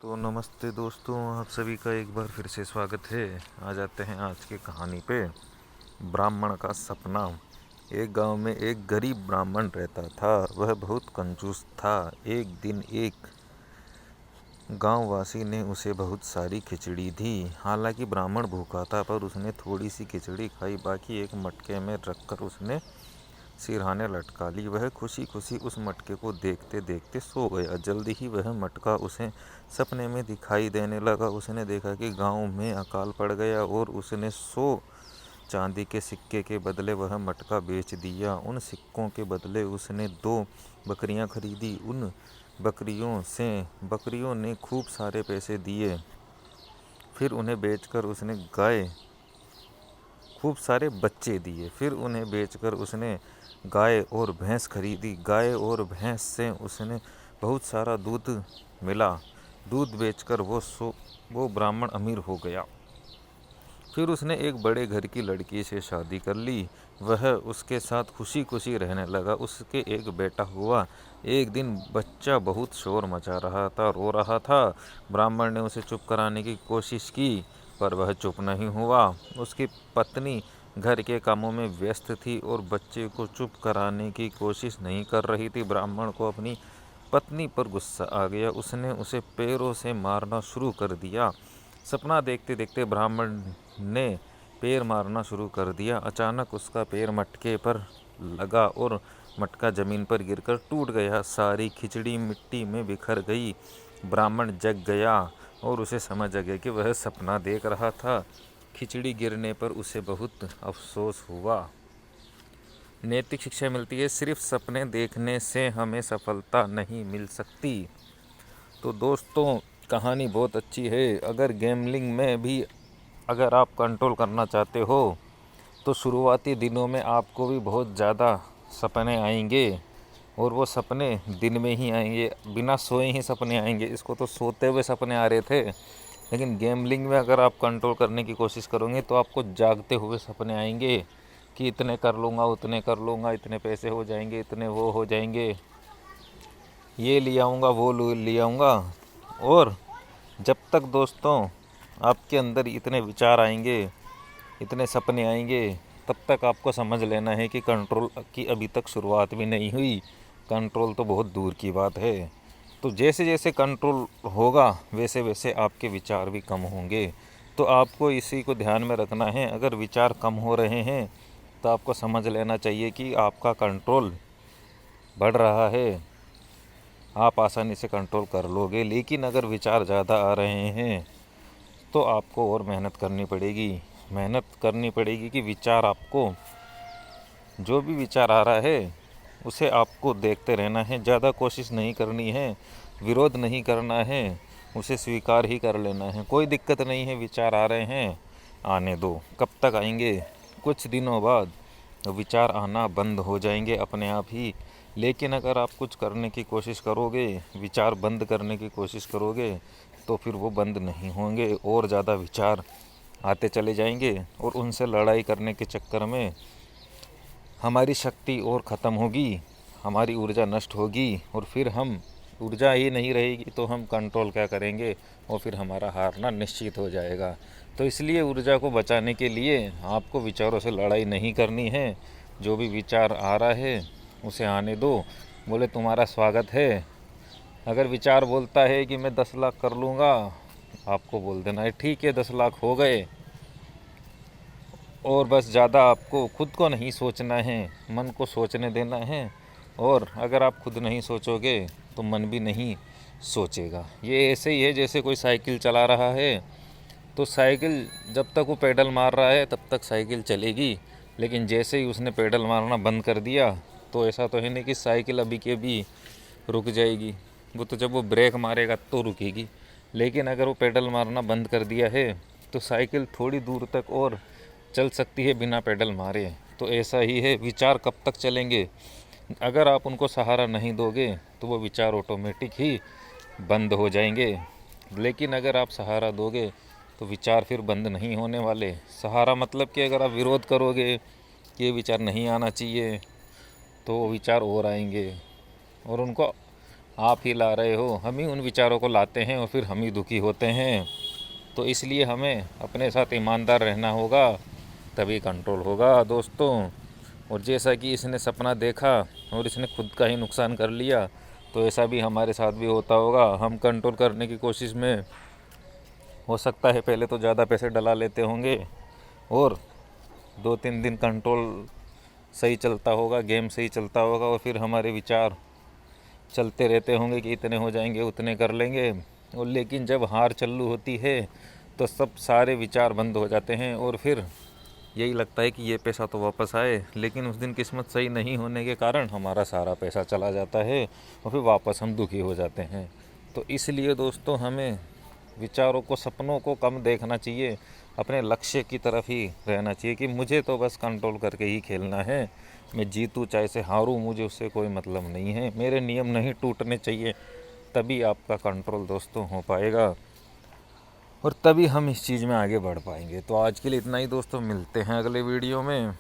तो नमस्ते दोस्तों, आप सभी का एक बार फिर से स्वागत है। आ जाते हैं आज की कहानी पे। ब्राह्मण का सपना। एक गांव में एक गरीब ब्राह्मण रहता था। वह बहुत कंजूस था। एक दिन एक गांववासी ने उसे बहुत सारी खिचड़ी दी। हालांकि ब्राह्मण भूखा था, पर उसने थोड़ी सी खिचड़ी खाई। बाकी एक मटके में रखकर उसने सिरहाने लटका ली। वह खुशी खुशी उस मटके को देखते देखते सो गया। जल्दी ही वह मटका उसे सपने में दिखाई देने लगा। उसने देखा कि गांव में अकाल पड़ गया और उसने 100 चांदी के सिक्के के बदले वह मटका बेच दिया। उन सिक्कों के बदले उसने 2 बकरियां खरीदी। उन बकरियों ने खूब सारे पैसे दिए। फिर उन्हें बेचकर उसने खूब सारे बच्चे दिए। फिर उन्हें बेचकर उसने गाय और भैंस खरीदी। गाय और भैंस से उसने बहुत सारा दूध मिला। दूध बेचकर वो ब्राह्मण अमीर हो गया। फिर उसने एक बड़े घर की लड़की से शादी कर ली। वह उसके साथ खुशी खुशी रहने लगा। उसके एक बेटा हुआ। एक दिन बच्चा बहुत शोर मचा रहा था, रो रहा था। ब्राह्मण ने उसे चुप कराने की कोशिश की, पर वह चुप नहीं हुआ। उसकी पत्नी घर के कामों में व्यस्त थी और बच्चे को चुप कराने की कोशिश नहीं कर रही थी। ब्राह्मण को अपनी पत्नी पर गुस्सा आ गया। उसने उसे पैरों से मारना शुरू कर दिया। सपना देखते देखते ब्राह्मण ने पैर मारना शुरू कर दिया। अचानक उसका पैर मटके पर लगा और मटका जमीन पर गिरकर टूट गया। सारी खिचड़ी मिट्टी में बिखर गई। ब्राह्मण जग गया और उसे समझ आ गया कि वह सपना देख रहा था। खिचड़ी गिरने पर उसे बहुत अफसोस हुआ। नैतिक शिक्षा मिलती है, सिर्फ सपने देखने से हमें सफलता नहीं मिल सकती। तो दोस्तों, कहानी बहुत अच्छी है। अगर गैम्बलिंग में भी अगर आप कंट्रोल करना चाहते हो तो शुरुआती दिनों में आपको भी बहुत ज़्यादा सपने आएंगे और वो सपने दिन में ही आएंगे, बिना सोए ही सपने आएंगे। इसको तो सोते हुए सपने आ रहे थे, लेकिन गैम्बलिंग में अगर आप कंट्रोल करने की कोशिश करोगे तो आपको जागते हुए सपने आएंगे कि इतने कर लूँगा, उतने कर लूँगा, इतने पैसे हो जाएंगे, इतने वो हो जाएंगे, ये ले आऊँगा, वो ले आऊँगा। और जब तक दोस्तों आपके अंदर इतने विचार आएंगे, इतने सपने आएंगे, तब तक आपको समझ लेना है कि कंट्रोल की अभी तक शुरुआत भी नहीं हुई। कंट्रोल तो बहुत दूर की बात है। तो जैसे जैसे कंट्रोल होगा वैसे वैसे आपके विचार भी कम होंगे। तो आपको इसी को ध्यान में रखना है। अगर विचार कम हो रहे हैं तो आपको समझ लेना चाहिए कि आपका कंट्रोल बढ़ रहा है। आप आसानी से कंट्रोल कर लोगे। लेकिन अगर विचार ज़्यादा आ रहे हैं तो आपको और मेहनत करनी पड़ेगी। मेहनत करनी पड़ेगी कि विचार आपको, जो भी विचार आ रहा है उसे आपको देखते रहना है। ज़्यादा कोशिश नहीं करनी है, विरोध नहीं करना है, उसे स्वीकार ही कर लेना है। कोई दिक्कत नहीं है, विचार आ रहे हैं, आने दो। कब तक आएंगे? कुछ दिनों बाद विचार आना बंद हो जाएंगे अपने आप ही। लेकिन अगर आप कुछ करने की कोशिश करोगे, विचार बंद करने की कोशिश करोगे, तो फिर वो बंद नहीं होंगे और ज़्यादा विचार आते चले जाएंगे और उनसे लड़ाई करने के चक्कर में हमारी शक्ति और ख़त्म होगी, हमारी ऊर्जा नष्ट होगी और फिर हम, ऊर्जा ही नहीं रहेगी तो हम कंट्रोल क्या करेंगे और फिर हमारा हारना निश्चित हो जाएगा। तो इसलिए ऊर्जा को बचाने के लिए आपको विचारों से लड़ाई नहीं करनी है। जो भी विचार आ रहा है उसे आने दो। बोले तुम्हारा स्वागत है। अगर विचार बोलता है कि मैं 10 लाख कर लूँगा, आपको बोल देना है ठीक है 10 लाख हो गए। और बस ज़्यादा आपको खुद को नहीं सोचना है, मन को सोचने देना है। और अगर आप खुद नहीं सोचोगे तो मन भी नहीं सोचेगा। ये ऐसे ही है जैसे कोई साइकिल चला रहा है, तो साइकिल जब तक वो पेडल मार रहा है तब तक साइकिल चलेगी। लेकिन जैसे ही उसने पेडल मारना बंद कर दिया तो ऐसा तो है नहीं कि साइकिल अभी के भी रुक जाएगी। वो तो जब वो ब्रेक मारेगा तो रुकेगी। लेकिन अगर वो पेडल मारना बंद कर दिया है तो साइकिल थोड़ी दूर तक और चल सकती है बिना पेडल मारे। तो ऐसा ही है, विचार कब तक चलेंगे? अगर आप उनको सहारा नहीं दोगे तो वो विचार ऑटोमेटिक ही बंद हो जाएंगे। लेकिन अगर आप सहारा दोगे तो विचार फिर बंद नहीं होने वाले। सहारा मतलब कि अगर आप विरोध करोगे कि ये विचार नहीं आना चाहिए तो वो विचार और आएंगे और उनको आप ही ला रहे हो, हम ही उन विचारों को लाते हैं और फिर हम ही दुखी होते हैं। तो इसलिए हमें अपने साथ ईमानदार रहना होगा, तभी कंट्रोल होगा दोस्तों। और जैसा कि इसने सपना देखा और इसने खुद का ही नुकसान कर लिया, तो ऐसा भी हमारे साथ भी होता होगा। हम कंट्रोल करने की कोशिश में हो सकता है पहले तो ज़्यादा पैसे डला लेते होंगे और 2-3 दिन कंट्रोल सही चलता होगा, गेम सही चलता होगा, और फिर हमारे विचार चलते रहते होंगे कि इतने हो जाएंगे, उतने कर लेंगे। और लेकिन जब हार चालू होती है तो सब सारे विचार बंद हो जाते हैं और फिर यही लगता है कि ये पैसा तो वापस आए, लेकिन उस दिन किस्मत सही नहीं होने के कारण हमारा सारा पैसा चला जाता है और फिर वापस हम दुखी हो जाते हैं। तो इसलिए दोस्तों हमें विचारों को, सपनों को कम देखना चाहिए, अपने लक्ष्य की तरफ ही रहना चाहिए कि मुझे तो बस कंट्रोल करके ही खेलना है। मैं जीतूँ चाहे से हारूँ, मुझे उससे कोई मतलब नहीं है, मेरे नियम नहीं टूटने चाहिए। तभी आपका कंट्रोल दोस्तों हो पाएगा और तभी हम इस चीज़ में आगे बढ़ पाएंगे। तो आज के लिए इतना ही दोस्तों, मिलते हैं अगले वीडियो में।